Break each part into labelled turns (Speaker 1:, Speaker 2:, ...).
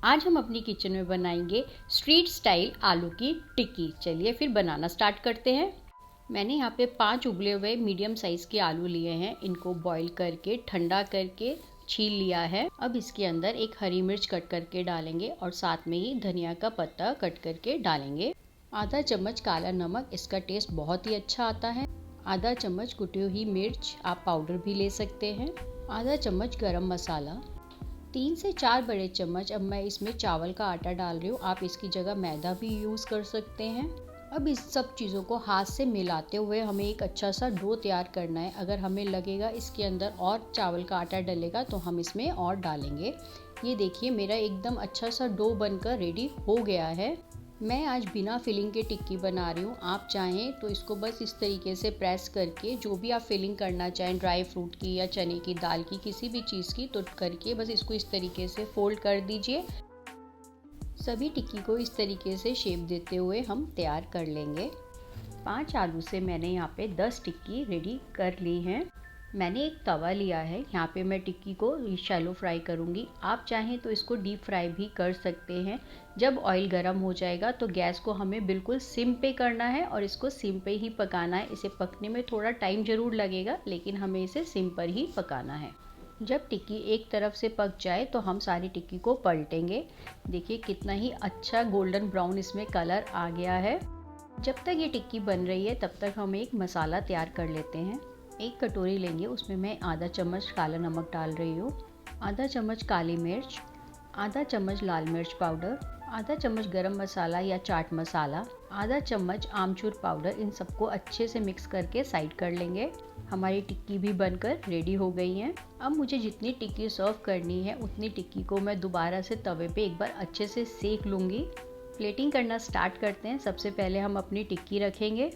Speaker 1: आज हम अपनी किचन में बनाएंगे स्ट्रीट स्टाइल आलू की टिक्की। चलिए फिर बनाना स्टार्ट करते हैं। मैंने यहाँ पे 5 उबले हुए मीडियम साइज़ के आलू लिए हैं। इनको बॉईल करके ठंडा करके छील लिया है। अब इसके अंदर एक हरी मिर्च कट करके डालेंगे और साथ में ही धनिया का पत्ता कट करके डालेंगे। आधा चम्मच काला नमक, इसका टेस्ट बहुत ही अच्छा आता है। आधा चम्मच कुटी हुई मिर्च, आप पाउडर भी ले सकते हैं। आधा चम्मच गरम मसाला। 3 से 4 बड़े चम्मच अब मैं इसमें चावल का आटा डाल रही हूँ। आप इसकी जगह मैदा भी यूज़ कर सकते हैं। अब इस सब चीज़ों को हाथ से मिलाते हुए हमें एक अच्छा सा डो तैयार करना है। अगर हमें लगेगा इसके अंदर और चावल का आटा डलेगा तो हम इसमें और डालेंगे। ये देखिए मेरा एकदम अच्छा सा डो बनकर रेडी हो गया है। मैं आज बिना फिलिंग के टिक्की बना रही हूँ। आप चाहें तो इसको बस इस तरीके से प्रेस करके जो भी आप फिलिंग करना चाहें, ड्राई फ्रूट की या चने की दाल की, किसी भी चीज़ की, तो करके बस इसको इस तरीके से फोल्ड कर दीजिए। सभी टिक्की को इस तरीके से शेप देते हुए हम तैयार कर लेंगे। 5 आलू से मैंने यहाँ पे 10 टिक्की रेडी कर ली हैं। मैंने एक तवा लिया है, यहाँ पे मैं टिक्की को शैलो फ्राई करूँगी। आप चाहें तो इसको डीप फ्राई भी कर सकते हैं। जब ऑयल गर्म हो जाएगा तो गैस को हमें बिल्कुल सिम पे करना है और इसको सिम पे ही पकाना है। इसे पकने में थोड़ा टाइम ज़रूर लगेगा, लेकिन हमें इसे सिम पर ही पकाना है। जब टिक्की एक तरफ से पक जाए तो हम सारी टिक्की को पलटेंगे। देखिए कितना ही अच्छा गोल्डन ब्राउन इसमें कलर आ गया है। जब तक ये टिक्की बन रही है तब तक हम एक मसाला तैयार कर लेते हैं। एक कटोरी लेंगे, उसमें मैं आधा चम्मच काला नमक डाल रही हूँ, आधा चम्मच काली मिर्च, आधा चम्मच लाल मिर्च पाउडर, आधा चम्मच गरम मसाला या चाट मसाला, आधा चम्मच आमचूर पाउडर। इन सबको अच्छे से मिक्स करके साइड कर लेंगे। हमारी टिक्की भी बनकर रेडी हो गई है। अब मुझे जितनी टिक्की सर्व करनी है उतनी टिक्की को मैं दोबारा से तवे पे एक बार अच्छे से सेक लूँगी। प्लेटिंग करना स्टार्ट करते हैं। सबसे पहले हम अपनी टिक्की रखेंगे।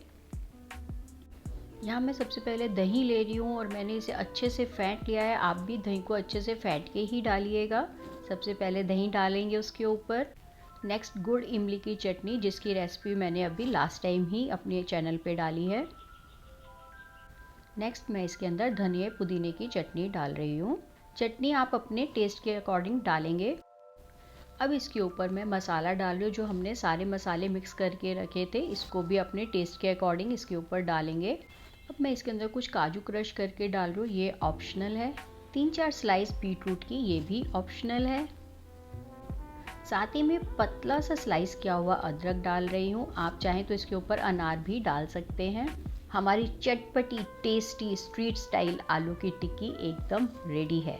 Speaker 1: यहाँ मैं सबसे पहले दही ले रही हूँ और मैंने इसे अच्छे से फेंट लिया है। आप भी दही को अच्छे से फेंट के ही डालिएगा। सबसे पहले दही डालेंगे उसके ऊपर। नेक्स्ट गुड़ इमली की चटनी, जिसकी रेसिपी मैंने अभी लास्ट टाइम ही अपने चैनल पे डाली है। नेक्स्ट मैं इसके अंदर धनिया पुदीने की चटनी डाल रही हूँ। चटनी आप अपने टेस्ट के अकॉर्डिंग डालेंगे। अब इसके ऊपर मैं मसाला डाल रही हूँ। जो हमने सारे मसाले मिक्स करके रखे थे, इसको भी अपने टेस्ट के अकॉर्डिंग इसके ऊपर डालेंगे। अब मैं इसके अंदर कुछ काजू क्रश करके डाल रही हूँ, ये ऑप्शनल है। 3-4 स्लाइस बीटरूट की, ये भी ऑप्शनल है। साथ ही में पतला सा स्लाइस किया हुआ अदरक डाल रही हूँ। आप चाहें तो इसके ऊपर अनार भी डाल सकते हैं। हमारी चटपटी टेस्टी स्ट्रीट स्टाइल आलू की टिक्की एकदम रेडी है।